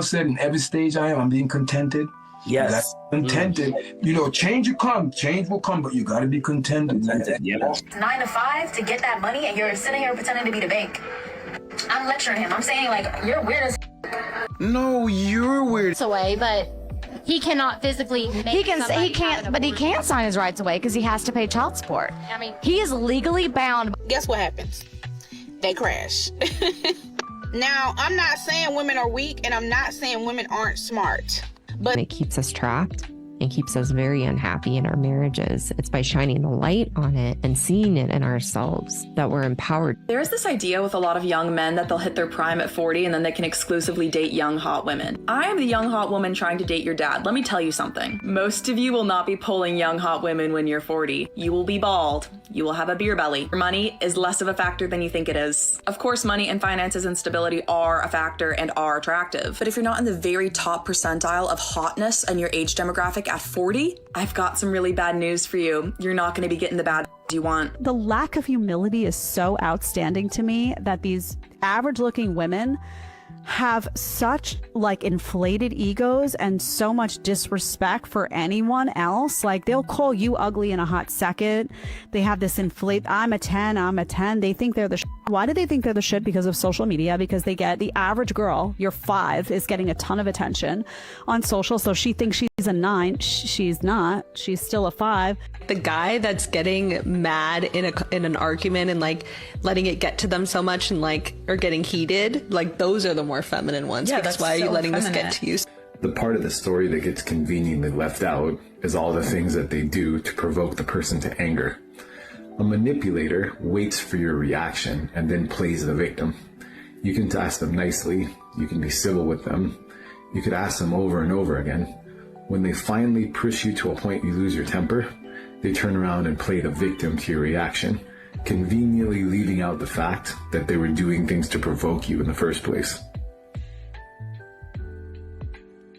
girl said, in every stage I'm being contented. Yes. That's contented. You know, change will come, but you got to be contented. Yeah. 9 to 5 to get that money, and you're sitting here pretending to be the bank. I'm lecturing him. I'm saying, like, you're weird as No, you're weird. It's away, but he cannot physically make he can sign his rights away because he has to pay child support. I mean, He is legally bound. Guess what happens? They crash. Now, I'm not saying women are weak, and I'm not saying women aren't smart. But it keeps us trapped and keeps us very unhappy in our marriages. It's by shining the light on it and seeing it in ourselves that we're empowered. There's this idea with a lot of young men that they'll hit their prime at 40 and then they can exclusively date young, hot women. I am the young, hot woman trying to date your dad. Let me tell you something. Most of you will not be pulling young, hot women when you're 40. You will be bald. You will have a beer belly. Your money is less of a factor than you think it is. Of course, money and finances and stability are a factor and are attractive. But if you're not in the very top percentile of hotness and your age demographic at 40, I've got some really bad news for you. You're not going to be getting the bad you want. The lack of humility is so outstanding to me that these average looking women have such like inflated egos and so much disrespect for anyone else. Like they'll call you ugly in a hot second. They have this I'm a 10. They think they're the shit. Why do they think they're the shit? Because of social media, because they get the average girl, your 5 is getting a ton of attention on social. So she thinks she's a 9. She's not. She's still a 5. The guy that's getting mad in an argument and like letting it get to them so much and like or getting heated, like those are the more feminine ones. Yeah, because why are you letting this get to you? The part of the story that gets conveniently left out is all the things that they do to provoke the person to anger. A manipulator waits for your reaction and then plays the victim. You can ask them nicely, you can be civil with them, you could ask them over and over again. When they finally push you to a point you lose your temper, they turn around and play the victim to your reaction, conveniently leaving out the fact that they were doing things to provoke you in the first place.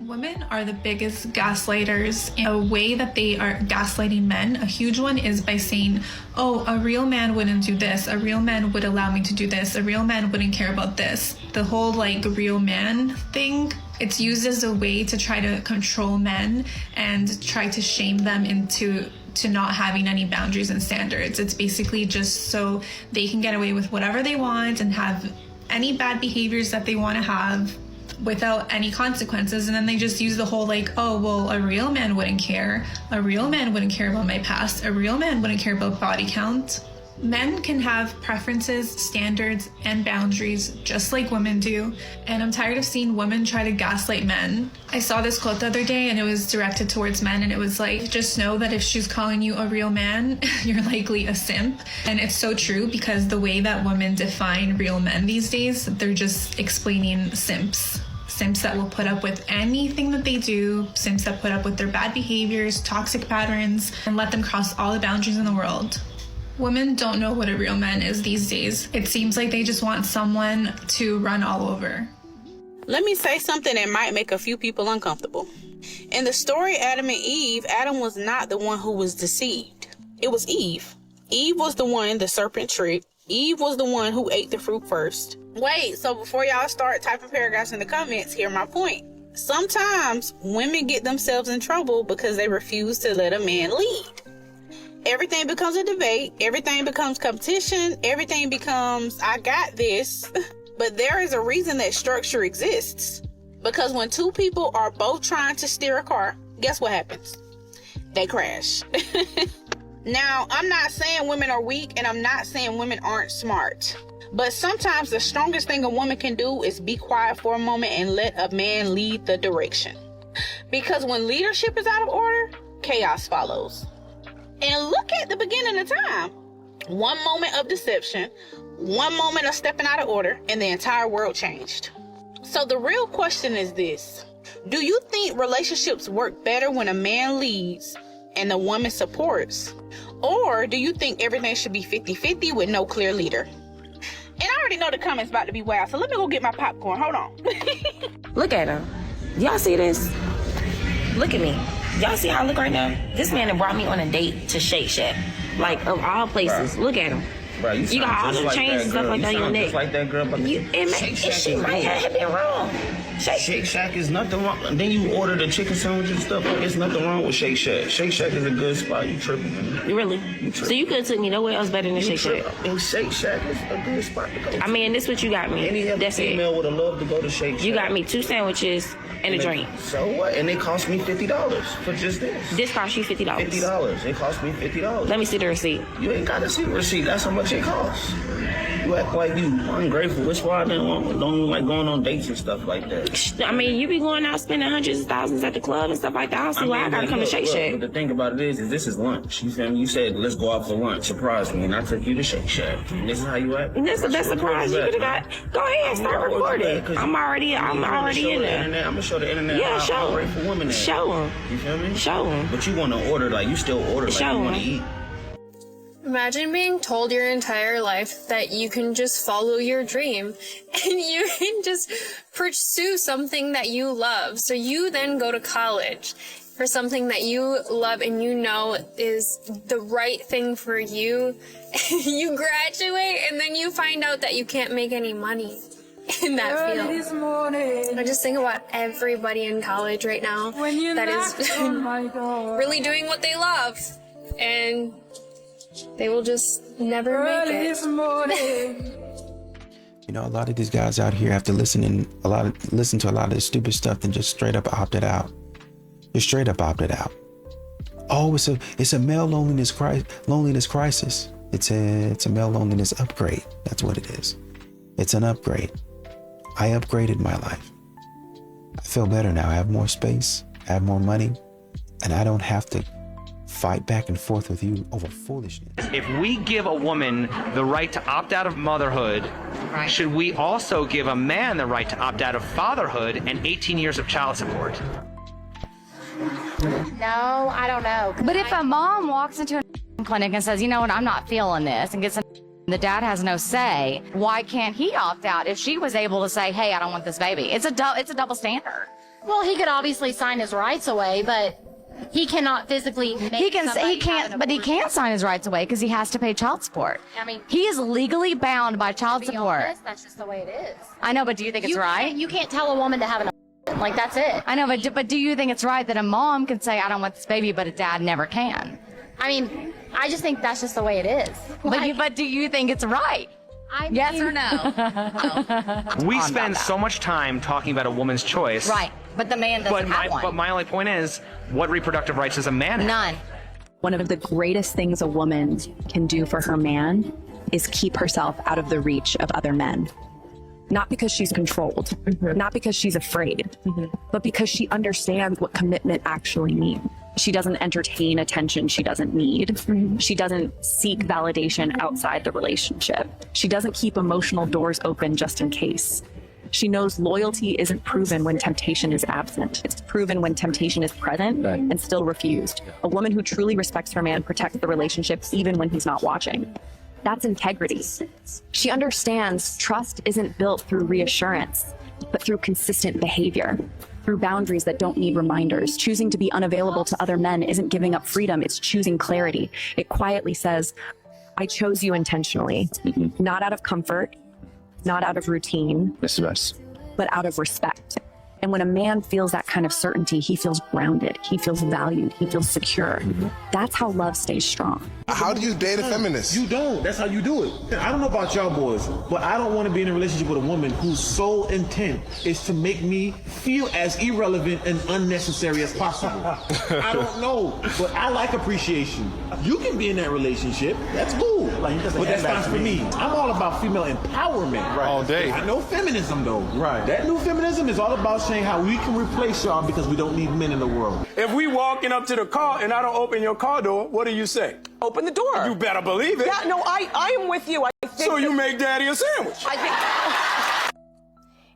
Women are the biggest gaslighters. In a way that they are gaslighting men, a huge one is by saying, oh, a real man wouldn't do this. A real man would allow me to do this. A real man wouldn't care about this. The whole like real man thing, it's used as a way to try to control men and try to shame them into not having any boundaries and standards. It's basically just so they can get away with whatever they want and have any bad behaviors that they want to have without any consequences. And then they just use the whole like, oh, well, a real man wouldn't care. A real man wouldn't care about my past. A real man wouldn't care about body count. Men can have preferences, standards, and boundaries just like women do. And I'm tired of seeing women try to gaslight men. I saw this quote the other day and it was directed towards men and it was like, just know that if she's calling you a real man, you're likely a simp. And it's so true because the way that women define real men these days, they're just explaining simps. Simps that will put up with anything that they do, simps that put up with their bad behaviors, toxic patterns, and let them cross all the boundaries in the world. Women don't know what a real man is these days. It seems like they just want someone to run all over. let me say something that might make a few people uncomfortable. In the story Adam and Eve, Adam was not the one who was deceived. It was Eve. Eve was the one the serpent tricked. Eve was the one who ate the fruit first. Wait, so before y'all start typing paragraphs in the comments, hear my point. Sometimes women get themselves in trouble because they refuse to let a man lead. Everything becomes a debate. Everything becomes competition. Everything becomes, I got this. But there is a reason that structure exists. Because when two people are both trying to steer a car, guess what happens? They crash. Now, I'm not saying women are weak, and I'm not saying women aren't smart. But sometimes the strongest thing a woman can do is be quiet for a moment and let a man lead the direction. Because when leadership is out of order, chaos follows. And look at the beginning of time. One moment of deception, one moment of stepping out of order, and the entire world changed. So the real question is this. Do you think relationships work better when a man leads and the woman supports? Or do you think everything should be 50-50 with no clear leader? And I already know the comments about to be wild, so let me go get my popcorn. Hold on. Look at him. Y'all see this? Look at me. Y'all see how I look right now? This man that brought me on a date to Shake Shack. Like, of all places. Bruh. Look at him. Bruh, you got all the chains and stuff like that on your neck. Just like that girl, but it shit might have been wrong. Shake Shack is nothing wrong. And then you order the chicken sandwich and stuff. There's nothing wrong with Shake Shack. Shake Shack is a good spot. You tripping, man. Really? So you could have took me nowhere else better than Shake Shack. And Shake Shack is a good spot to go to. I mean, this what you got me. Any other That's female it. would have loved to go to Shake Shack. You got me 2 sandwiches and a drink. So what? And it cost me $50 for just this. This cost you $50. $50. It cost me $50. Let me see the receipt. You ain't got to see the receipt. That's how much it costs. You act like you ungrateful. That's why I don't like going on dates and stuff like that. I mean, you be going out spending hundreds of thousands at the club and stuff like that. I don't see why I gotta come to Shake Shack. But the thing about it is this is lunch. You feel me? You said, let's go out for lunch. Surprise me. And I took you to Shake Shack. And this is how you act. And that's the best surprise you could have got. Go ahead, start recording. I'm already in there. I'm going to show the internet how ungrateful women are. Show them. You feel me? Show them. But you want to order, like, you still order like you want to eat. Imagine being told your entire life that you can just follow your dream and you can just pursue something that you love. So you then go to college for something that you love and you know is the right thing for you. You graduate and then you find out that you can't make any money in that field. I just think about everybody in college right now that is really doing what they love, and they will just never make it. You know, a lot of these guys out here have to listen to a lot of this stupid stuff and just straight up opted out. Just straight up opted out. Oh, it's a male loneliness crisis. It's a male loneliness upgrade. That's what it is. It's an upgrade. I upgraded my life. I feel better now. I have more space, I have more money, and I don't have to fight back and forth with you over foolishness. If we give a woman the right to opt out of motherhood, should we also give a man the right to opt out of fatherhood and 18 years of child support? No, I don't know. But if a mom walks into a clinic and says, you know what, I'm not feeling this, and the dad has no say, why can't he opt out if she was able to say, hey, I don't want this baby? It's a double standard. Well, he could obviously sign his rights away, but he cannot physically make He can sign his rights away because he has to pay child support. I mean, he is legally bound by child support. Honest, that's just the way it is. I know, but do you think it's right? You can't tell a woman to have an like, that's it. I know, but do you think it's right that a mom can say, I don't want this baby, but a dad never can? I mean, I just think that's just the way it is. But do you think it's right? Yes or no? We spend so much time talking about a woman's choice. Right, but the man doesn't have one. But my only point is, what reproductive rights does a man have? None. One of the greatest things a woman can do for her man is keep herself out of the reach of other men. Not because she's controlled, not because she's afraid, but because she understands what commitment actually means. She doesn't entertain attention she doesn't need. She doesn't seek validation outside the relationship. She doesn't keep emotional doors open just in case. She knows loyalty isn't proven when temptation is absent. It's proven when temptation is present and still refused. A woman who truly respects her man protects the relationship even when he's not watching. That's integrity. She understands trust isn't built through reassurance, but through consistent behavior, through boundaries that don't need reminders. Choosing to be unavailable to other men isn't giving up freedom, it's choosing clarity. It quietly says, I chose you intentionally, not out of comfort, not out of routine, but out of respect. And when a man feels that kind of certainty, he feels grounded, he feels valued, he feels secure. That's how love stays strong. How do you date a feminist? You don't. That's how you do it. I don't know about y'all boys, but I don't want to be in a relationship with a woman whose sole intent is to make me feel as irrelevant and unnecessary as possible. I don't know, but I like appreciation. You can be in that relationship. That's cool. But that's not for me. I'm all about female empowerment. Right. All day. I know feminism, though. Right. That new feminism is all about saying how we can replace y'all because we don't need men in the world. If we walking up to the car and I don't open your car door, what do you say? Open the door. You better believe it. Yeah, no, I am with you. I think so you make daddy a sandwich.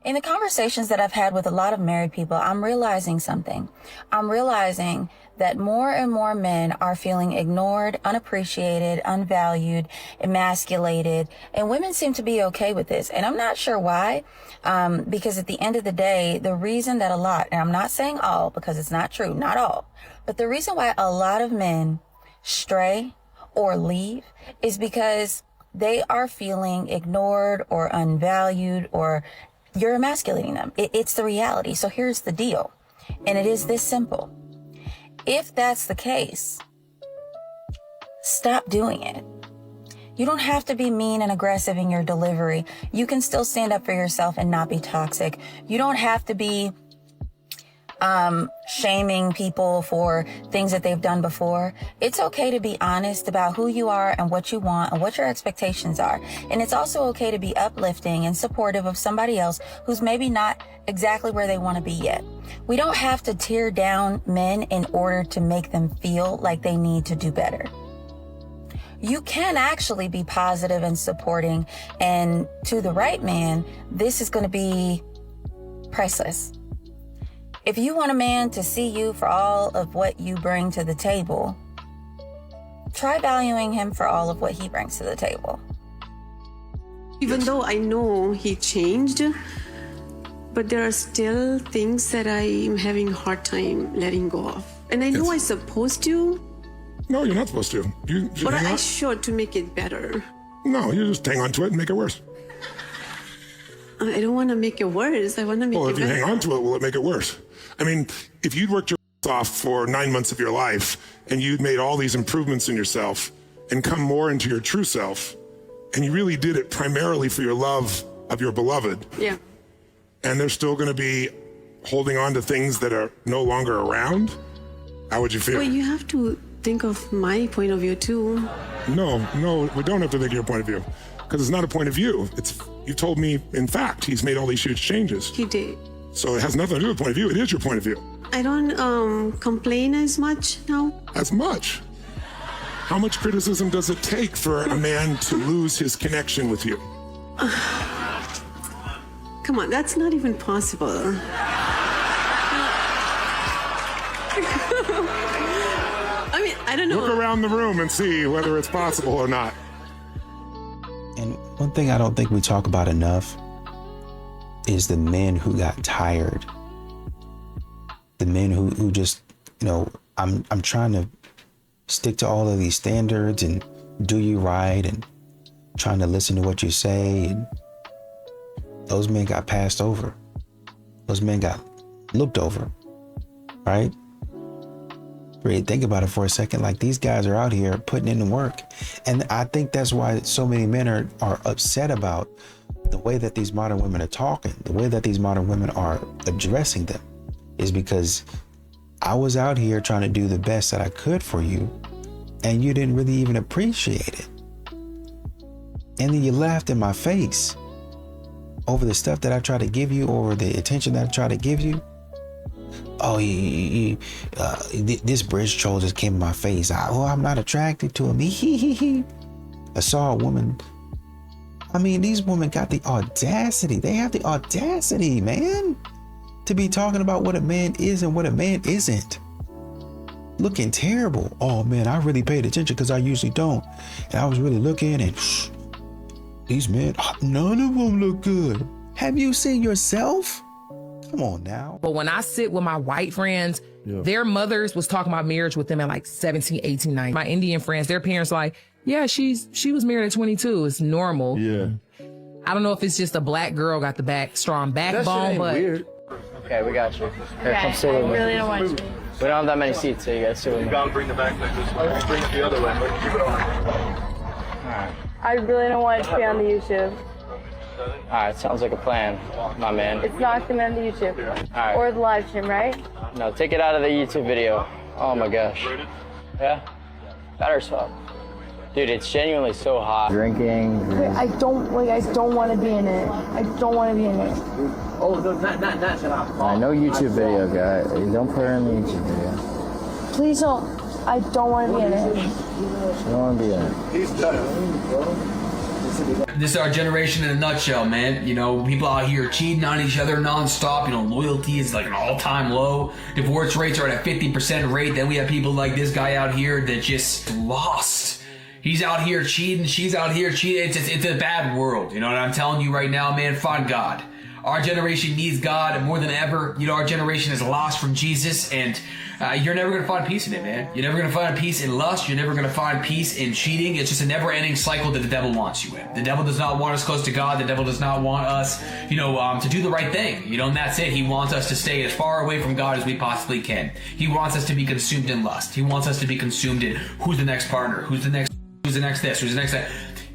In the conversations that I've had with a lot of married people, I'm realizing something. I'm realizing that more and more men are feeling ignored, unappreciated, unvalued, emasculated, and women seem to be okay with this. And I'm not sure why, because at the end of the day, the reason that a lot, and I'm not saying all because it's not true, not all, but the reason why a lot of men stray or leave is because they are feeling ignored or unvalued or you're emasculating them. It's the reality. So here's the deal. And it is this simple. If that's the case, stop doing it. You don't have to be mean and aggressive in your delivery. You can still stand up for yourself and not be toxic. You don't have to be shaming people for things that they've done before. It's okay to be honest about who you are and what you want and what your expectations are. And it's also okay to be uplifting and supportive of somebody else who's maybe not exactly where they want to be yet. We don't have to tear down men in order to make them feel like they need to do better. You can actually be positive and supporting, and to the right man, this is going to be priceless. If you want a man to see you for all of what you bring to the table, try valuing him for all of what he brings to the table. Even though I know he changed, but there are still things that I'm having a hard time letting go of. And I know I'm supposed to. No, you're not supposed to. You But hang I on. should to make it better. No, you just hang on to it and make it worse. I don't want to make it worse. I want to make Well, it if you better. hang on to it, will it make it worse? I mean, if you'd worked your ass off for 9 months of your life and you'd made all these improvements in yourself and come more into your true self, and you really did it primarily for your love of your beloved, Yeah. and they're still going to be holding on to things that are no longer around, how would you feel? Well, you have to think of my point of view too. No, we don't have to think of your point of view, because it's not a point of view. You told me, in fact, he's made all these huge changes. He did. So it has nothing to do with point of view. It is your point of view. I don't complain as much now. As much? How much criticism does it take for a man to lose his connection with you? Come on, that's not even possible. I mean, I don't know. Look around the room and see whether it's possible or not. And one thing I don't think we talk about enough is the men who got tired. The men who just, I'm trying to stick to all of these standards and do you right and trying to listen to what you say. And those men got passed over. Those men got looked over, right? Really think about it for a second. Like, these guys are out here putting in the work. And I think that's why so many men are upset about the way that these modern women are talking, the way that these modern women are addressing them, is because I was out here trying to do the best that I could for you, and you didn't really even appreciate it. And then you laughed in my face over the stuff that I tried to give you, or the attention that I tried to give you. Oh, this bridge troll just came in my face. I'm not attracted to him. I saw a woman. I mean, these women got the audacity. They have the audacity, man, to be talking about what a man is and what a man isn't. Looking terrible. Oh, man, I really paid attention because I usually don't. And I was really looking, and these men, none of them look good. Have you seen yourself? Come on now. But when I sit with my white friends, their mothers was talking about marriage with them at like 17, 18, 19. My Indian friends, their parents like, yeah, she was married at 22. It's normal. Yeah. I don't know if it's just a black girl got the strong backbone, but weird. Okay, we got you. Here, come sit with me. I really don't want you. We don't have that many seats, so you guys sit with me. Bring the backpack this way. Bring it the other way. Keep it on. I really don't want it to be on the YouTube. Alright, sounds like a plan, my man. It's not going to be on the YouTube. Alright. Or the live stream, right? No, take it out of the YouTube video. Oh my gosh. Yeah? Better swap. Dude, it's genuinely so hot. Drinking. Wait, I don't want to be in it. I don't want to be in it. Oh, no, not. I know YouTube video, guy. Don't put her in the YouTube video. Please don't. I don't want to be in it. You don't want to be in it. He's done. This is our generation in a nutshell, man. People out here cheating on each other nonstop. Loyalty is like an all-time low. Divorce rates are at a 50% rate. Then we have people like this guy out here that just lost. He's out here cheating. She's out here cheating. It's a bad world. You know what I'm telling you right now, man? Find God. Our generation needs God more than ever. You know, our generation is lost from Jesus, and you're never going to find peace in it, man. You're never going to find peace in lust. You're never going to find peace in cheating. It's just a never-ending cycle that the devil wants you in. The devil does not want us close to God. The devil does not want us, to do the right thing. And that's it. He wants us to stay as far away from God as we possibly can. He wants us to be consumed in lust. He wants us to be consumed in who's the next partner, who's the next this, who's the next that.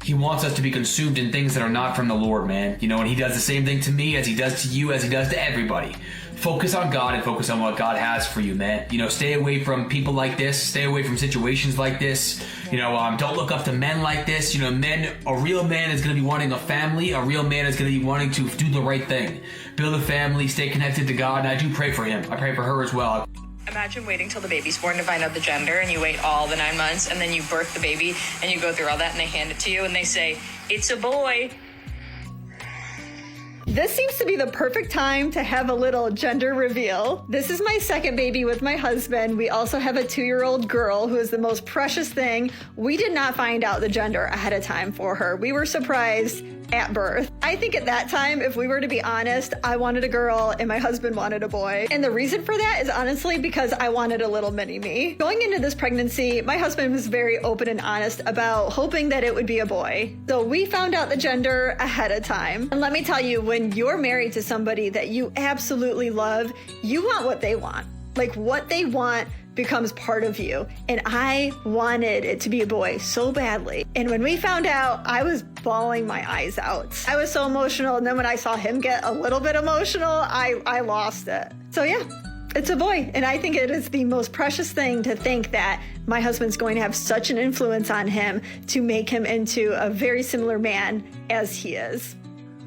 He wants us to be consumed in things that are not from the Lord, man. And he does the same thing to me as he does to you, as he does to everybody. Focus on God and focus on what God has for you, man. Stay away from people like this. Stay away from situations like this. Don't look up to men like this. A real man is going to be wanting a family. A real man is going to be wanting to do the right thing. Build a family, stay connected to God, and I do pray for him. I pray for her as well. Imagine waiting till the baby's born to find out the gender, and you wait all the 9 months, and then you birth the baby, and you go through all that, and they hand it to you, and they say, "It's a boy." This seems to be the perfect time to have a little gender reveal. This is my second baby with my husband. We also have a 2-year-old girl who is the most precious thing. We did not find out the gender ahead of time for her. We were surprised at birth. I think at that time, if we were to be honest, I wanted a girl and my husband wanted a boy. And the reason for that is honestly because I wanted a little mini me. Going into this pregnancy, my husband was very open and honest about hoping that it would be a boy. So we found out the gender ahead of time. And let me tell you, when you're married to somebody that you absolutely love, you want what they want. Like what they want becomes part of you. And I wanted it to be a boy so badly. And when we found out, I was bawling my eyes out. I was so emotional. And then when I saw him get a little bit emotional, I lost it. So yeah, it's a boy. And I think it is the most precious thing to think that my husband's going to have such an influence on him to make him into a very similar man as he is.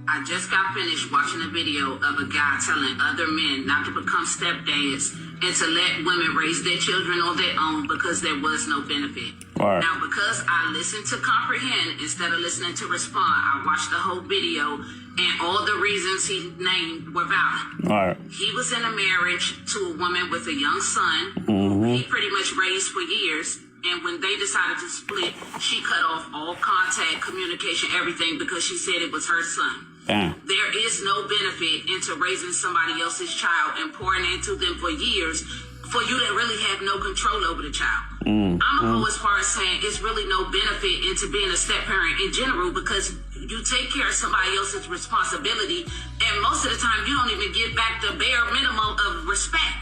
I just got finished watching a video of a guy telling other men not to become stepdads and to let women raise their children on their own because there was no benefit. Right. Now, because I listened to comprehend instead of listening to respond, I watched the whole video and all the reasons he named were valid. Right. He was in a marriage to a woman with a young son who he pretty much raised for years. And when they decided to split, she cut off all contact, communication, everything because she said it was her son. Damn. There is no benefit into raising somebody else's child and pouring into them for years for you to really have no control over the child. I'm gonna go as far as saying it's really no benefit into being a step parent in general because you take care of somebody else's responsibility and most of the time you don't even give back the bare minimum of respect,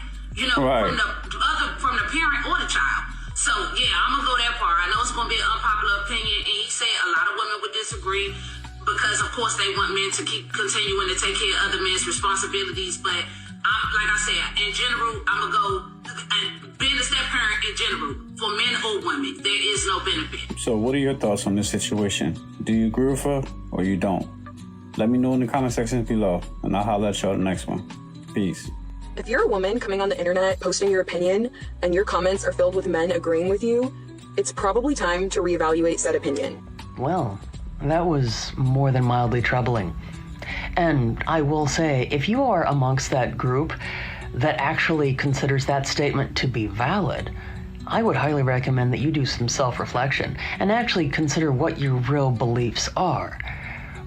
Right. from the parent or the child. So yeah, I'm gonna go that far. I know it's gonna be an unpopular opinion, and he said a lot of women would disagree because, of course, they want men to keep continuing to take care of other men's responsibilities. But like I said, in general, I'm gonna go and being a step parent in general for men or women, there is no benefit. So, what are your thoughts on this situation? Do you agree with her or you don't? Let me know in the comment section below, and I'll holler at y'all the next one. Peace. If you're a woman coming on the internet posting your opinion and your comments are filled with men agreeing with you, it's probably time to reevaluate said opinion. Well, that was more than mildly troubling. And I will say, if you are amongst that group that actually considers that statement to be valid, I would highly recommend that you do some self-reflection and actually consider what your real beliefs are.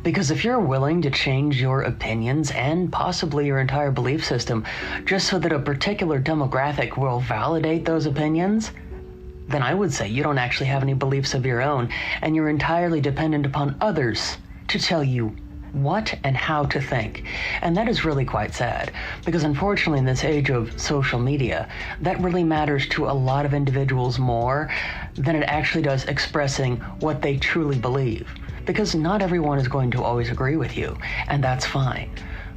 Because if you're willing to change your opinions and possibly your entire belief system just so that a particular demographic will validate those opinions, then I would say you don't actually have any beliefs of your own and you're entirely dependent upon others to tell you what and how to think. And that is really quite sad because unfortunately in this age of social media, that really matters to a lot of individuals more than it actually does expressing what they truly believe. Because not everyone is going to always agree with you, and that's fine.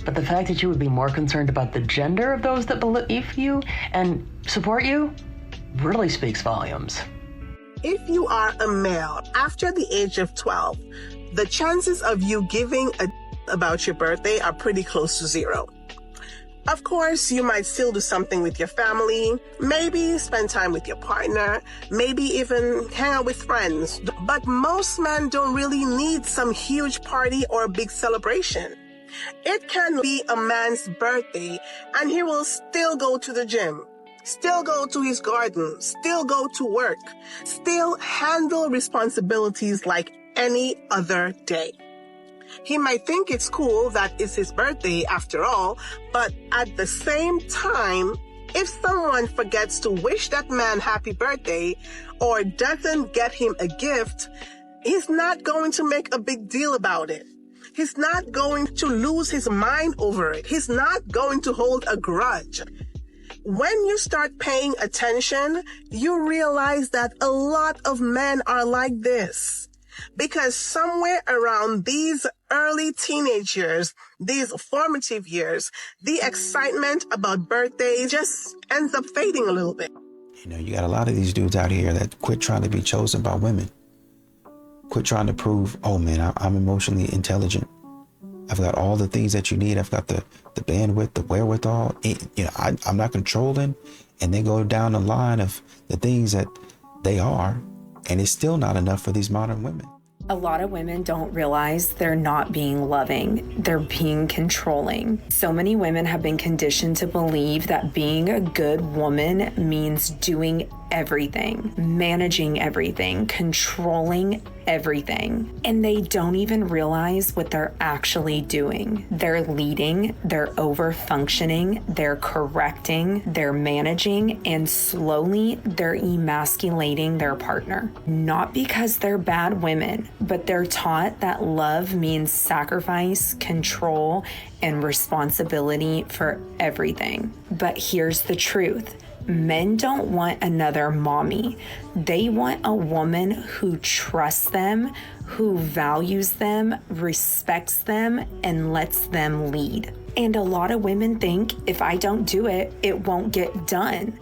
But the fact that you would be more concerned about the gender of those that believe you and support you really speaks volumes. If you are a male after the age of 12, the chances of you giving a about your birthday are pretty close to zero. Of course, you might still do something with your family, maybe spend time with your partner, maybe even hang out with friends. But most men don't really need some huge party or big celebration. It can be a man's birthday and he will still go to the gym, still go to his garden, still go to work, still handle responsibilities like any other day. He might think it's cool that it's his birthday after all, but at the same time, if someone forgets to wish that man happy birthday or doesn't get him a gift, he's not going to make a big deal about it. He's not going to lose his mind over it. He's not going to hold a grudge. When you start paying attention, you realize that a lot of men are like this. Because somewhere around these early teenage years, these formative years, the excitement about birthdays just ends up fading a little bit. You know, you got a lot of these dudes out here that quit trying to be chosen by women. Quit trying to prove, oh man, I'm emotionally intelligent. I've got all the things that you need. I've got the bandwidth, the wherewithal. You know, I'm not controlling. And they go down the line of the things that they are. And it's still not enough for these modern women. A lot of women don't realize they're not being loving. They're being controlling. So many women have been conditioned to believe that being a good woman means doing everything, managing everything, controlling everything. And they don't even realize what they're actually doing. They're leading, they're over-functioning, they're correcting, they're managing, and slowly they're emasculating their partner. Not because they're bad women, but they're taught that love means sacrifice, control, and responsibility for everything. But here's the truth. Men don't want another mommy. They want a woman who trusts them, who values them, respects them, and lets them lead. And a lot of women think if I don't do it, it won't get done.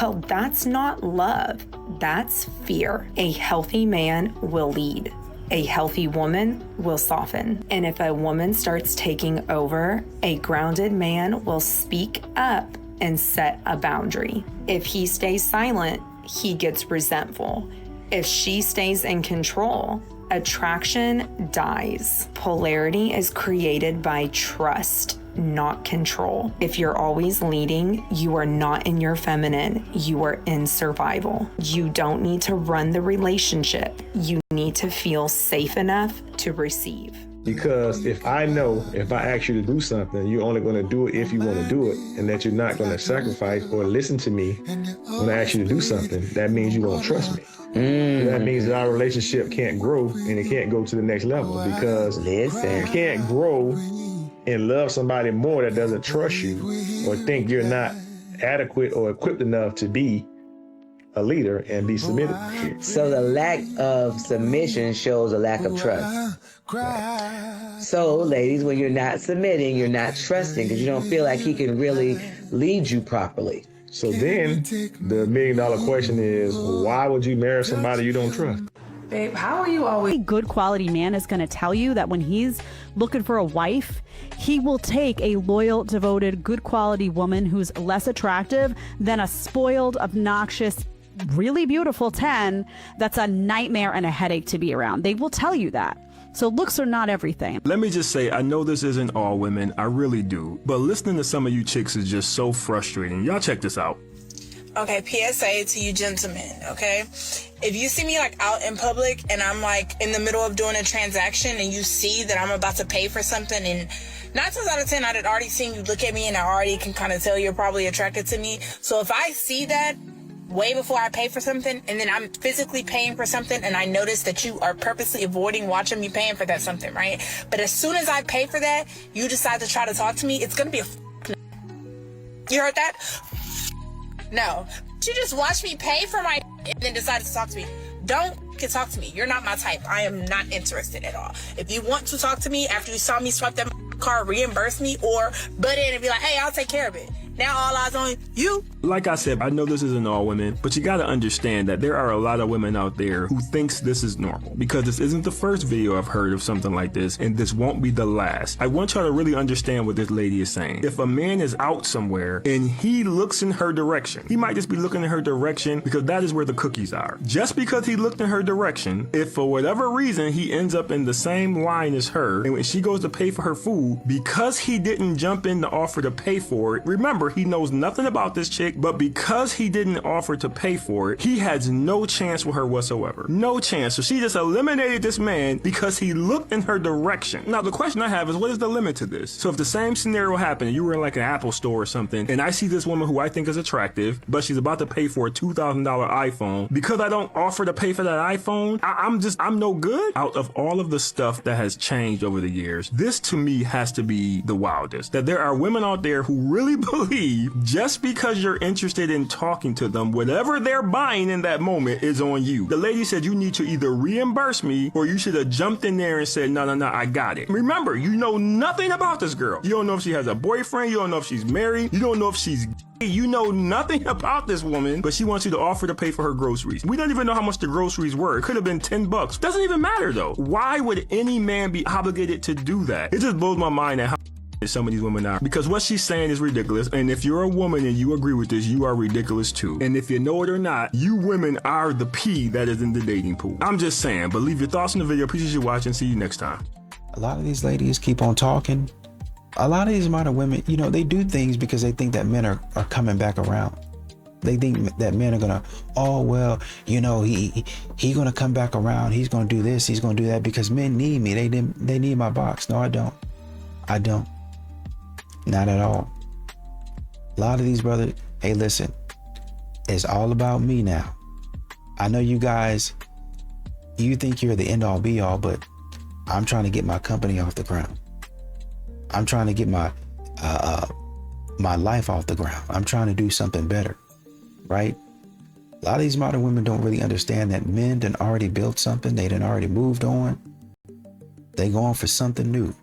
Well, that's not love. That's fear. A healthy man will lead. A healthy woman will soften. And if a woman starts taking over, a grounded man will speak up and set a boundary. If he stays silent, he gets resentful. If she stays in control, attraction dies. Polarity is created by trust, not control. If you're always leading, you are not in your feminine, you are in survival. You don't need to run the relationship. You need to feel safe enough to receive. Because if I know if I ask you to do something, you're only going to do it if you want to do it, and that you're not going to sacrifice or listen to me when I ask you to do something, that means you won't trust me. That means that our relationship can't grow and it can't go to the next level, because you can't grow and love somebody more that doesn't trust you or think you're not adequate or equipped enough to be a leader and be submitted to. So the lack of submission shows a lack of trust. Right. So ladies, when you're not submitting, you're not trusting because you don't feel like he can really lead you properly. So then the $1 million question is, why would you marry somebody you don't trust? Babe, how are you always... A good quality man is going to tell you that when he's looking for a wife, he will take a loyal, devoted, good quality woman who's less attractive than a spoiled, obnoxious, really beautiful 10 that's a nightmare and a headache to be around. They will tell you that. So looks are not everything. Let me just say, I know this isn't all women, I really do. But listening to some of you chicks is just so frustrating. Y'all check this out. Okay, PSA to you gentlemen, okay? If you see me like out in public and I'm like in the middle of doing a transaction and you see that I'm about to pay for something, and 9 times out of 10, I'd already seen you look at me and I already can kind of tell you're probably attracted to me. So if I see that way before I pay for something, and then I'm physically paying for something, and I notice that you are purposely avoiding watching me paying for that something, right? But as soon as I pay for that, you decide to try to talk to me, it's gonna be a You heard that? No. You just watch me pay for my and then decide to talk to me. Don't talk to me. You're not my type. I am not interested at all. If you want to talk to me after you saw me swipe that card, reimburse me, or butt in and be like, hey, I'll take care of it. Now all eyes on you. Like I said, I know this isn't all women, but you gotta understand that there are a lot of women out there who thinks this is normal, because this isn't the first video I've heard of something like this, and this won't be the last. I want y'all to really understand what this lady is saying. If a man is out somewhere and he looks in her direction, he might just be looking in her direction because that is where the cookies are. Just because he looked in her direction, if for whatever reason he ends up in the same line as her, and when she goes to pay for her food, because he didn't jump in to offer to pay for it, remember, paper. He knows nothing about this chick, but because he didn't offer to pay for it, he has no chance with her whatsoever. No chance. So she just eliminated this man because he looked in her direction. Now, the question I have is, what is the limit to this? So if the same scenario happened and you were in like an Apple store or something, and I see this woman who I think is attractive, but she's about to pay for a $2,000 iPhone, because I don't offer to pay for that iPhone, I'm no good? Out of all of the stuff that has changed over the years, this to me has to be the wildest. That there are women out there who really believe just because you're interested in talking to them, whatever they're buying in that moment is on you. The lady said you need to either reimburse me or you should have jumped in there and said, no, I got it. Remember, you know nothing about this girl. You don't know if she has a boyfriend. You don't know if she's married. You don't know if she's gay. You know nothing about this woman, but she wants you to offer to pay for her groceries. We don't even know how much the groceries were. It could have been $10. Doesn't even matter though. Why would any man be obligated to do that? It just blows my mind at how some of these women are, because what she's saying is ridiculous. And if you're a woman and you agree with this, you are ridiculous too. And if you know it or not, you women are the pea that is in the dating pool. I'm just saying, but leave your thoughts in the video. Appreciate you watching. See you next time. A lot of these ladies keep on talking. A lot of these modern women, you know, they do things because they think that men are coming back around. They think that men are gonna, oh well, you know, he gonna come back around. He's gonna do this. He's gonna do that because men need me. They need my box. No, I don't. I don't. Not at all. A lot of these brothers, hey, listen, it's all about me now. I know you guys, you think you're the end all be all, but I'm trying to get my company off the ground. I'm trying to get my life off the ground. I'm trying to do something better, right? A lot of these modern women don't really understand that men done already built something. They done already moved on. They going for something new.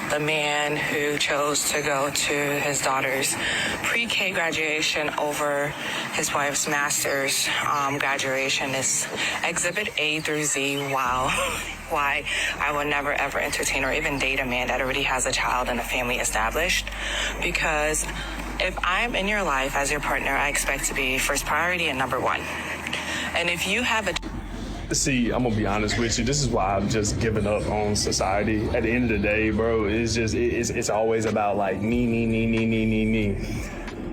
The man who chose to go to his daughter's pre-K graduation over his wife's master's graduation is Exhibit A through Z. Wow. Why I will never ever entertain or even date a man that already has a child and a family established. Because if I'm in your life as your partner, I expect to be first priority and number one. And if you have a... See, I'm gonna be honest with you. This is why I've just given up on society. At the end of the day, bro, it's always about like me.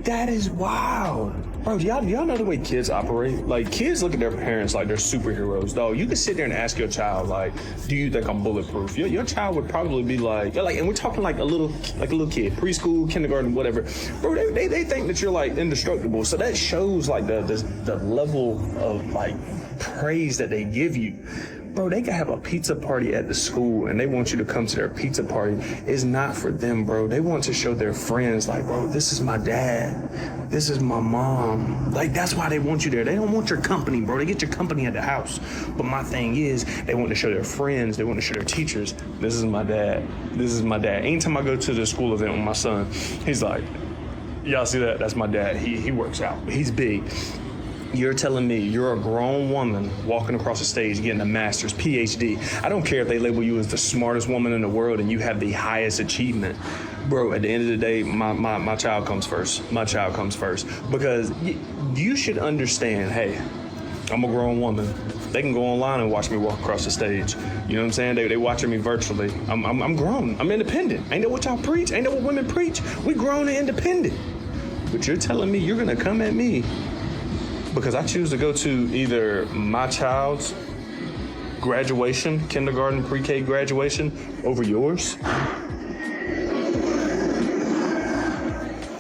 That is wild. Bro, do y'all know the way kids operate? Like, kids look at their parents like they're superheroes, though. You can sit there and ask your child, like, do you think I'm bulletproof? Your child would probably be like, and we're talking like a little kid, preschool, kindergarten, whatever. Bro, they think that you're like indestructible. So that shows like the level of like praise that they give you. Bro, they can have a pizza party at the school and they want you to come to their pizza party. It's not for them, bro. They want to show their friends, like, bro, this is my dad. This is my mom. Like, that's why they want you there. They don't want your company, bro. They get your company at the house. But my thing is, they want to show their friends. They want to show their teachers, this is my dad. This is my dad. Anytime I go to the school event with my son, he's like, y'all see that? That's my dad. He works out. He's big. You're telling me you're a grown woman walking across the stage getting a master's, PhD. I don't care if they label you as the smartest woman in the world and you have the highest achievement. Bro, at the end of the day, my child comes first. My child comes first. Because you should understand, hey, I'm a grown woman. They can go online and watch me walk across the stage. You know what I'm saying? They watching me virtually. I'm grown. I'm independent. Ain't that what y'all preach? Ain't that what women preach? We grown and independent. But you're telling me you're gonna come at me because I choose to go to either my child's graduation, kindergarten, pre-K graduation, over yours?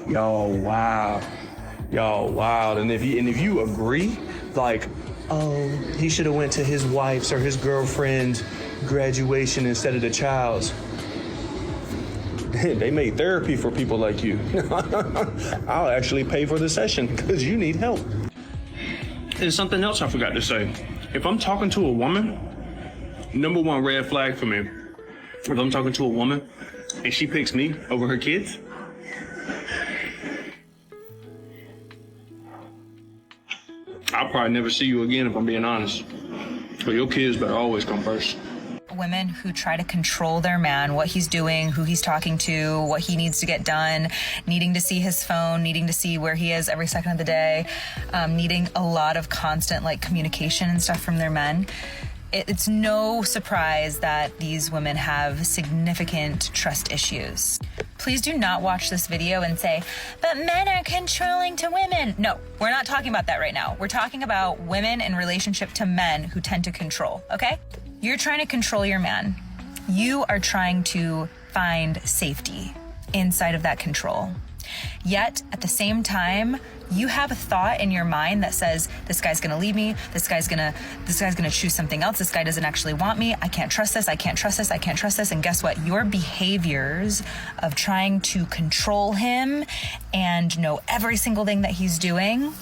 Y'all wild. Y'all wild. And if you agree, like, oh, he should have went to his wife's or his girlfriend's graduation instead of the child's. They made therapy for people like you. I'll actually pay for the session because you need help. There's something else I forgot to say. If I'm talking to a woman, number one red flag for me, if I'm talking to a woman and she picks me over her kids, I'll probably never see you again if I'm being honest. But your kids better always come first. Women who try to control their man, what he's doing, who he's talking to, what he needs to get done, needing to see his phone, needing to see where he is every second of the day, needing a lot of constant like communication and stuff from their men. It's no surprise that these women have significant trust issues. Please do not watch this video and say, but men are controlling to women. No, we're not talking about that right now. We're talking about women in relationship to men who tend to control, okay? You're trying to control your man. You are trying to find safety inside of that control. Yet, at the same time, you have a thought in your mind that says, this guy's gonna leave me, this guy's gonna choose something else, this guy doesn't actually want me, I can't trust this, I can't trust this, I can't trust this. And guess what? Your behaviors of trying to control him and know every single thing that he's doing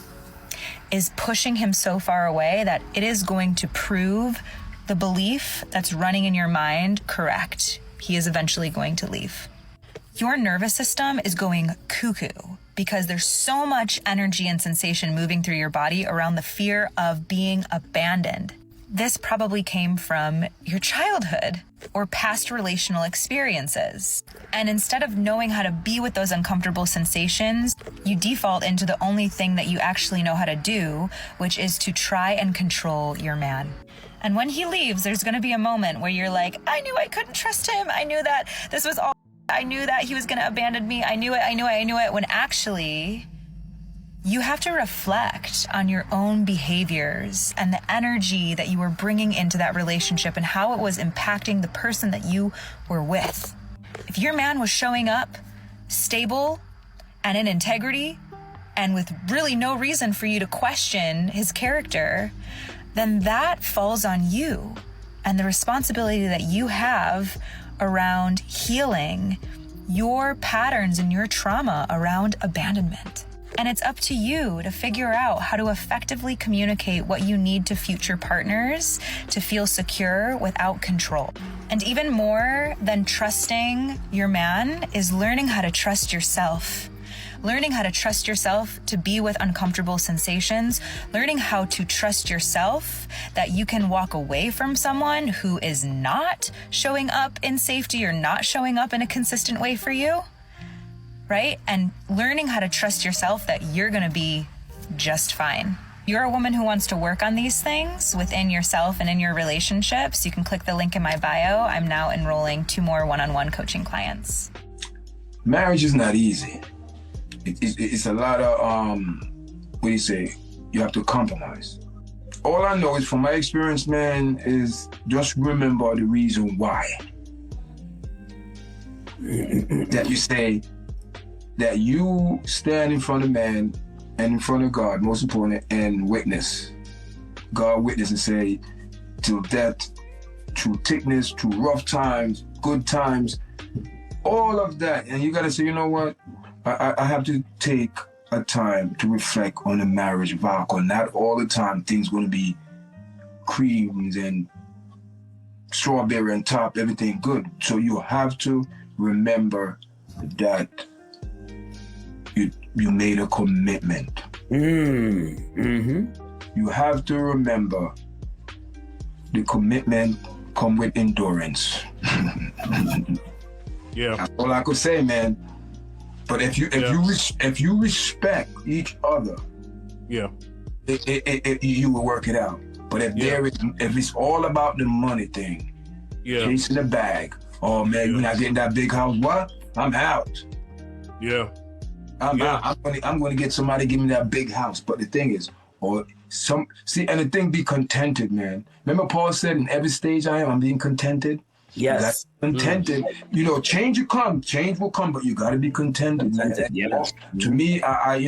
is pushing him so far away that it is going to prove the belief that's running in your mind correct. He is eventually going to leave. Your nervous system is going cuckoo because there's so much energy and sensation moving through your body around the fear of being abandoned. This probably came from your childhood or past relational experiences. And instead of knowing how to be with those uncomfortable sensations, you default into the only thing that you actually know how to do, which is to try and control your man. And when he leaves, there's going to be a moment where you're like, I knew I couldn't trust him. I knew that this was all. I knew that he was going to abandon me. I knew it. When actually, you have to reflect on your own behaviors and the energy that you were bringing into that relationship and how it was impacting the person that you were with. If your man was showing up stable and in integrity and with really no reason for you to question his character, then that falls on you and the responsibility that you have around healing your patterns and your trauma around abandonment. And it's up to you to figure out how to effectively communicate what you need to future partners to feel secure without control. And even more than trusting your man is learning how to trust yourself. Learning how to trust yourself to be with uncomfortable sensations, learning how to trust yourself that you can walk away from someone who is not showing up in safety or not showing up in a consistent way for you, right? And learning how to trust yourself that you're gonna be just fine. You're a woman who wants to work on these things within yourself and in your relationships. You can click the link in my bio. I'm now enrolling 2 more one-on-one coaching clients. Marriage is not easy. It's a lot of, what do you say? You have to compromise. All I know is from my experience, man, is just remember the reason why. That you say that you stand in front of man and in front of God, most important, and witness. God witness and say, till death, through thickness, through rough times, good times, all of that. And you gotta say, you know what? I have to take a time to reflect on the marriage vow, because not all the time things going to be creams and strawberry and top, everything good. So you have to remember that you made a commitment. You have to remember the commitment come with endurance. Yeah. That's all I could say, man. But if you respect each other, yeah, you will work it out. But if it's all about the money thing, chasing the bag, oh man, you're not getting that big house, what? I'm out. Yeah. I'm going to get somebody to give me that big house. But the thing is, and the thing, be contented, man. Remember Paul said, in every stage I'm being contented. Yes. Contented. You know, change will come, but you got to be contented. Yes. To me, I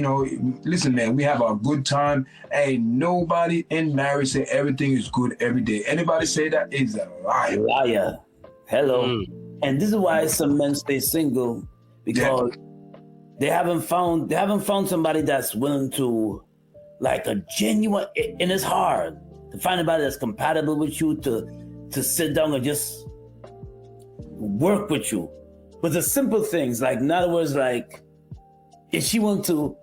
listen, man, we have a good time. Ain't nobody in marriage say everything is good every day. Anybody say that is a liar. Liar. Hello. And this is why some men stay single, because they haven't found somebody that's willing to, like, a genuine, and it's hard to find anybody that's compatible with you to sit down and just work with you. But the simple things, like, in other words, like, if she wants to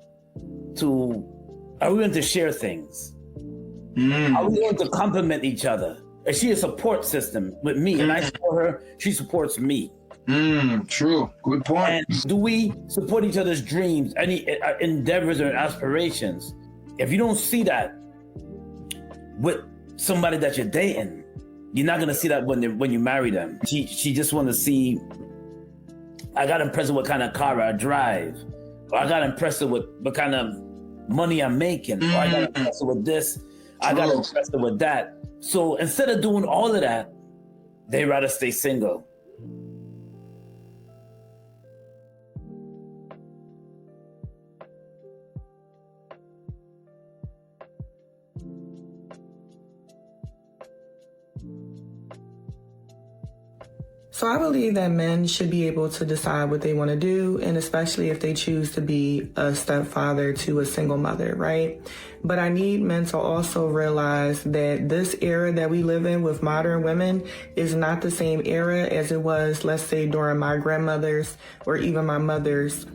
are we going to share things? Are we going to complement each other? Is she a support system with me? And I support her, she supports me. True. Good point. And do we support each other's dreams, any endeavors or aspirations? If you don't see that with somebody that you're dating, you're not gonna see that when you marry them. She just want to see I got impressed with what kind of car I drive, or I got impressed with what kind of money I'm making, or I got impressed with this, I got impressed with that. So instead of doing all of that, they rather stay single. So I believe that men should be able to decide what they want to do, and especially if they choose to be a stepfather to a single mother, right? But I need men to also realize that this era that we live in with modern women is not the same era as it was, let's say, during my grandmother's or even my mother's,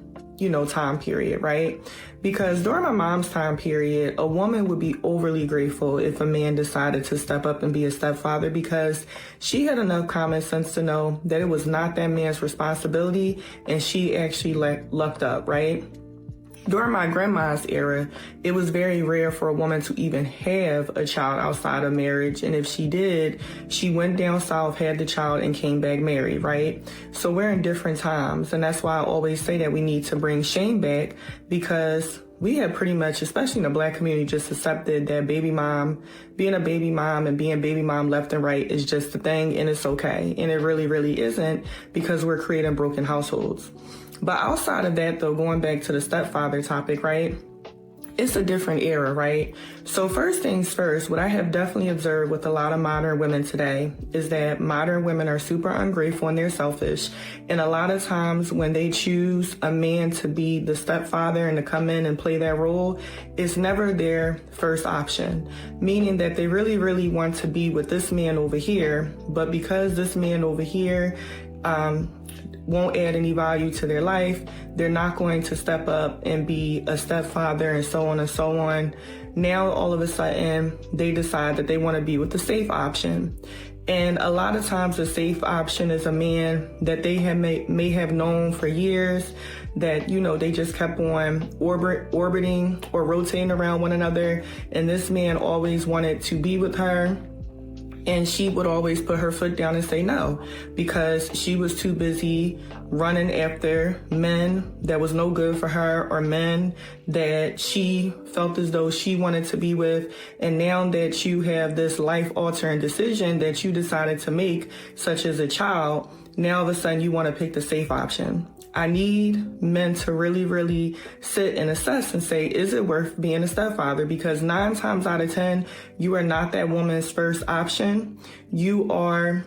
time period, right? Because during my mom's time period, a woman would be overly grateful if a man decided to step up and be a stepfather, because she had enough common sense to know that it was not that man's responsibility, and she actually lucked up, right? During my grandma's era, it was very rare for a woman to even have a child outside of marriage. And if she did, she went down south, had the child, and came back married, right? So we're in different times. And that's why I always say that we need to bring shame back, because we have pretty much, especially in the Black community, just accepted that being a baby mom and being baby mom left and right is just a thing, and it's okay. And it really, really isn't, because we're creating broken households. But outside of that, though, going back to the stepfather topic, right? It's a different era, right? So first things first, what I have definitely observed with a lot of modern women today is that modern women are super ungrateful and they're selfish. And a lot of times when they choose a man to be the stepfather and to come in and play that role, it's never their first option. Meaning that they really, really want to be with this man over here, but because this man over here, won't add any value to their life, they're not going to step up and be a stepfather, and so on and so on. Now, all of a sudden, they decide that they want to be with the safe option. And a lot of times the safe option is a man that they may have known for years, that, they just kept on orbiting or rotating around one another. And this man always wanted to be with her. And she would always put her foot down and say no, because she was too busy running after men that was no good for her, or men that she felt as though she wanted to be with. And now that you have this life-altering decision that you decided to make, such as a child, now all of a sudden you want to pick the safe option. I need men to really, really sit and assess and say, is it worth being a stepfather? Because 9 times out of 10, you are not that woman's first option. You are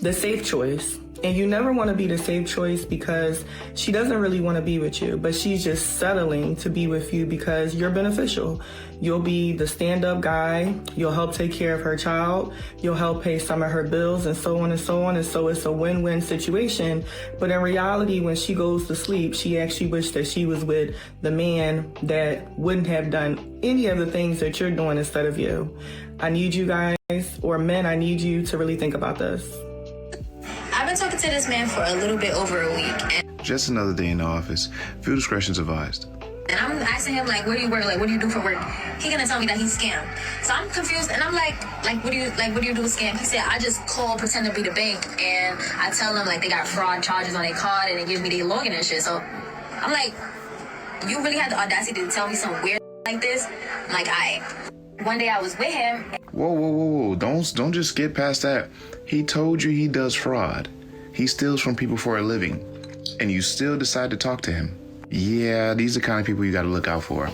the safe choice. And you never want to be the safe choice because she doesn't really want to be with you, but she's just settling to be with you because you're beneficial. You'll be the stand-up guy. You'll help take care of her child. You'll help pay some of her bills, and so on and so on. And so it's a win-win situation. But in reality, when she goes to sleep, she actually wished that she was with the man that wouldn't have done any of the things that you're doing instead of you. I need you guys, or men, I need you to really think about this. I've been talking to this man for a little bit over a week. Just another day in the office. Full discretion advised. And I'm asking him, like, where do you work? Like, what do you do for work? He gonna tell me that he's scammed. So I'm confused, and I'm like, what do you do with scam? He said, I just call, pretend to be the bank, and I tell them, like, they got fraud charges on their card, and they give me their login and shit. So I'm like, you really had the audacity to tell me some weird like this? I'm like, one day I was with him. Whoa. Don't just skip past that. He told you he does fraud. He steals from people for a living. And you still decide to talk to him. Yeah, these are the kind of people you gotta look out for.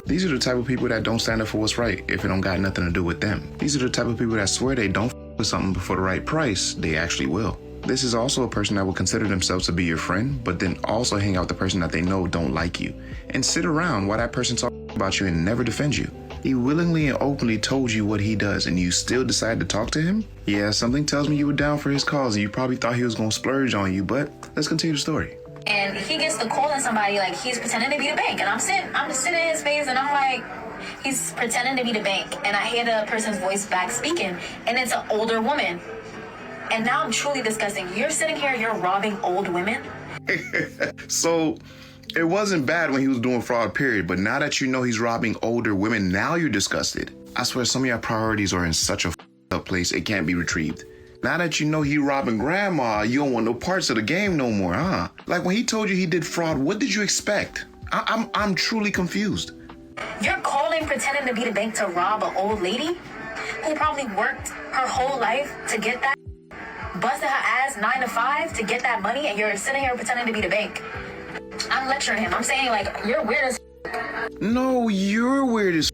These are the type of people that don't stand up for what's right if it don't got nothing to do with them. These are the type of people that swear they don't with something for the right price. They actually will. This is also a person that will consider themselves to be your friend, but then also hang out with the person that they know don't like you. And sit around while that person talks about you and never defends you. He willingly and openly told you what he does, and you still decide to talk to him? Yeah, something tells me you were down for his cause, and you probably thought he was going to splurge on you, but let's continue the story. And he gets to calling somebody like he's pretending to be the bank. And I'm just sitting in his face, and I'm like, he's pretending to be the bank. And I hear the person's voice back speaking, and it's an older woman. And now I'm truly disgusting. You're sitting here, you're robbing old women? So it wasn't bad when he was doing fraud, period. But now that you know he's robbing older women, now you're disgusted. I swear some of your priorities are in such a up place, it can't be retrieved. Now that you know he robbing grandma, you don't want no parts of the game no more, huh? Like when he told you he did fraud, what did you expect? I'm truly confused. You're calling pretending to be the bank to rob an old lady who probably worked her whole life to get that, busted her ass 9 to 5 to get that money, and you're sitting here pretending to be the bank. I'm lecturing him. I'm saying, like, you're weird as No, you're weird as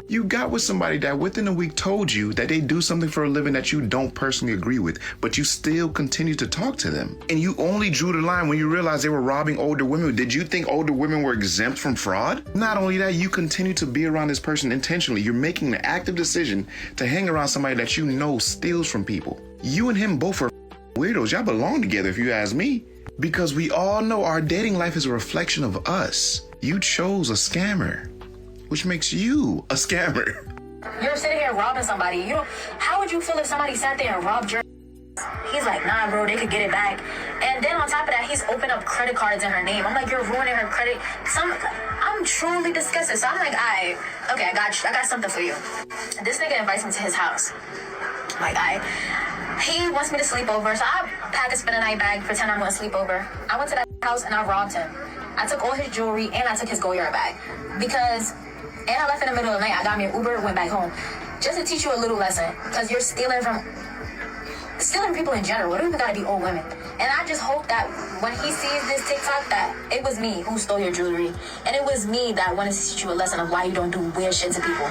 You got with somebody that within a week told you that they do something for a living that you don't personally agree with, but you still continue to talk to them. And you only drew the line when you realized they were robbing older women. Did you think older women were exempt from fraud? Not only that, you continue to be around this person intentionally. You're making an active decision to hang around somebody that you know steals from people. You and him both are weirdos. Y'all belong together if you ask me. Because we all know our dating life is a reflection of us. You chose a scammer, which makes you a scammer. you're sitting here robbing somebody. How would you feel if somebody sat there and robbed your? He's like, nah, bro, they could get it back. And then on top of that, he's opened up credit cards in her name. I'm like, you're ruining her credit. I'm truly disgusted. So I'm like, okay, I got you. I got something for you. This nigga invites me to his house. Like, he wants me to sleep over. So I pack a spend a night bag, pretend I'm gonna sleep over. I went to that house and I robbed him. I took all his jewelry and I took his Goyard bag. And I left in the middle of the night. I got me an Uber, went back home. Just to teach you a little lesson. Because you're stealing people in general. It don't even gotta be old women. And I just hope that when he sees this TikTok, that it was me who stole your jewelry. And it was me that wanted to teach you a lesson of why you don't do weird shit to people.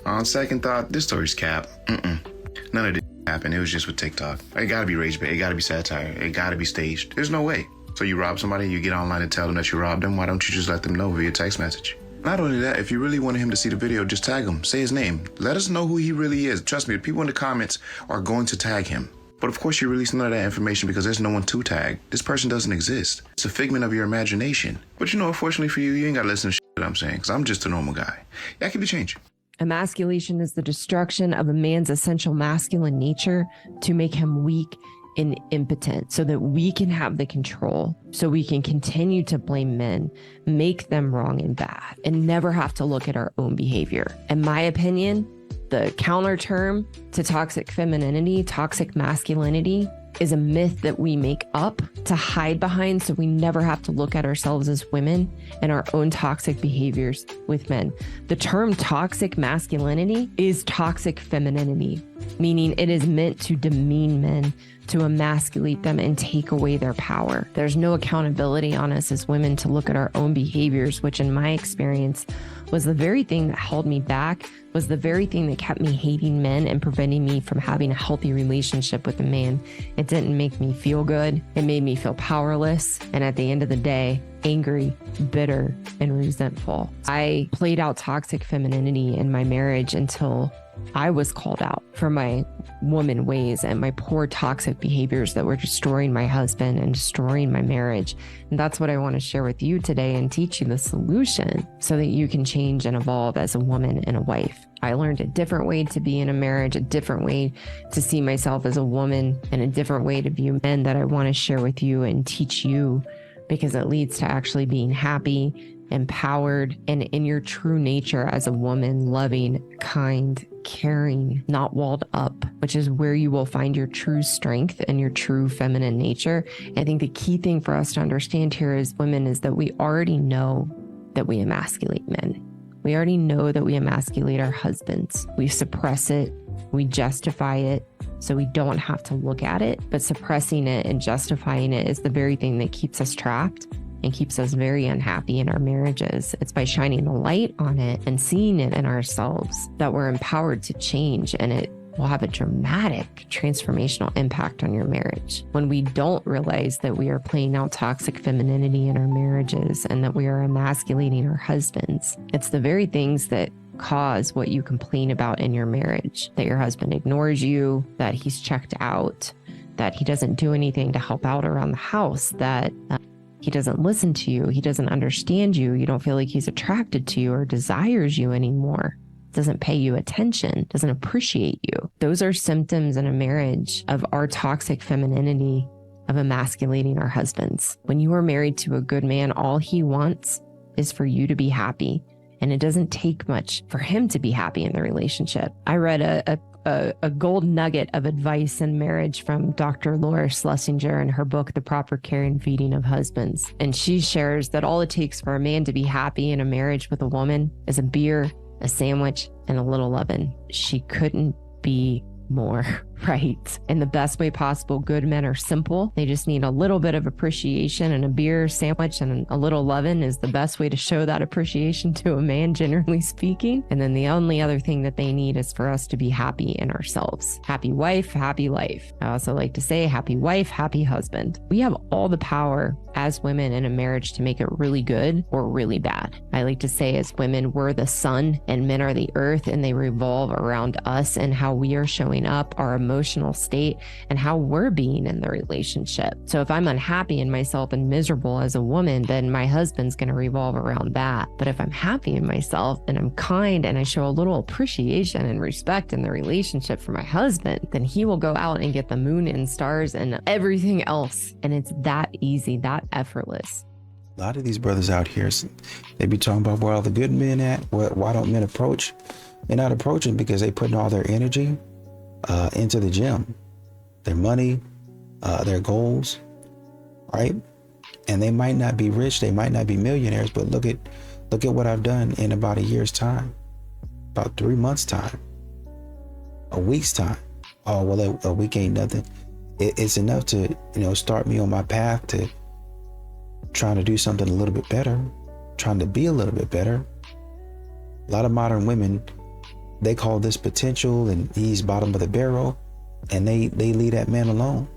On second thought, this story's cap. None of this happened. It was just with TikTok. It gotta be rage bait. It gotta be satire. It gotta be staged. There's no way. So you rob somebody, you get online and tell them that you robbed them. Why don't you just let them know via text message? Not only that, if you really wanted him to see the video, just tag him. Say his name. Let us know who he really is. Trust me, the people in the comments are going to tag him. But of course, you release none of that information because there's no one to tag. This person doesn't exist. It's a figment of your imagination. But you know, unfortunately for you, you ain't got to listen to shit that I'm saying because I'm just a normal guy. That can be changed. Emasculation is the destruction of a man's essential masculine nature to make him weak and impotent so that we can have the control, so we can continue to blame men, make them wrong and bad, and never have to look at our own behavior. In my opinion, the counter term to toxic femininity, toxic masculinity, is a myth that we make up to hide behind so we never have to look at ourselves as women and our own toxic behaviors with men. The term toxic masculinity is toxic femininity, meaning it is meant to demean men, to emasculate them and take away their power. There's no accountability on us as women to look at our own behaviors, which in my experience was the very thing that held me back, was the very thing that kept me hating men and preventing me from having a healthy relationship with a man. It didn't make me feel good. It made me feel powerless. And at the end of the day, angry, bitter, and resentful. I played out toxic femininity in my marriage until I was called out for my woman ways and my poor toxic behaviors that were destroying my husband and destroying my marriage. And that's what I want to share with you today and teach you the solution so that you can change and evolve as a woman and a wife. I learned a different way to be in a marriage, a different way to see myself as a woman, and a different way to view men that I want to share with you and teach you, because it leads to actually being happy, empowered, and in your true nature as a woman, loving, kind, caring, not walled up, which is where you will find your true strength and your true feminine nature. I think the key thing for us to understand here as women is that we already know that we emasculate men. We already know that we emasculate our husbands. We suppress it, we justify it, so we don't have to look at it. But suppressing it and justifying it is the very thing that keeps us trapped and keeps us very unhappy in our marriages. It's by shining a light on it and seeing it in ourselves that we're empowered to change, and it will have a dramatic transformational impact on your marriage. When we don't realize that we are playing out toxic femininity in our marriages and that we are emasculating our husbands, it's the very things that cause what you complain about in your marriage, that your husband ignores you, that he's checked out, that he doesn't do anything to help out around the house, that he doesn't listen to you, he doesn't understand you, you don't feel like he's attracted to you or desires you anymore, doesn't pay you attention, doesn't appreciate you. Those are symptoms in a marriage of our toxic femininity, of emasculating our husbands. When you are married to a good man, all he wants is for you to be happy. And it doesn't take much for him to be happy in the relationship. I read a a gold nugget of advice in marriage from Dr. Laura Schlesinger in her book, The Proper Care and Feeding of Husbands. And she shares that all it takes for a man to be happy in a marriage with a woman is a beer, a sandwich, and a little lovin'. She couldn't be more right. In the best way possible, good men are simple. They just need a little bit of appreciation, and a beer, sandwich, and a little lovin' is the best way to show that appreciation to a man, generally speaking. And then the only other thing that they need is for us to be happy in ourselves. Happy wife, happy life. I also like to say happy wife, happy husband. We have all the power as women in a marriage to make it really good or really bad. I like to say as women, we're the sun and men are the earth, and they revolve around us and how we are showing up, our emotional state, and how we're being in the relationship. So if I'm unhappy in myself and miserable as a woman, then my husband's going to revolve around that. But if I'm happy in myself and I'm kind and I show a little appreciation and respect in the relationship for my husband, then he will go out and get the moon and stars and everything else. And it's that easy, that effortless. A lot of these brothers out here, they be talking about where all the good men at. Why don't men approach? They're not approaching because they putting all their energy into the gym, their money, their goals, right? And they might not be rich, they might not be millionaires, but look at what I've done in about a year's time, about 3 months' time, a week's time. Oh, well, a week ain't nothing. It's enough to, start me on my path to trying to do something a little bit better, trying to be a little bit better. A lot of modern women, they call this potential and he's bottom of the barrel, and they leave that man alone.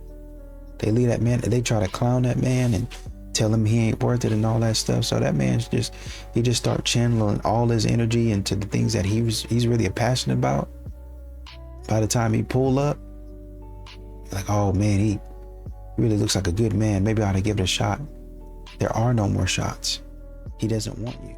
They leave that man, they try to clown that man and tell him he ain't worth it and all that stuff. So that man's just start channeling all his energy into the things that he's really passionate about. By the time he pull up, like, oh man, he really looks like a good man. Maybe I ought to give it a shot. There are no more shots. He doesn't want you.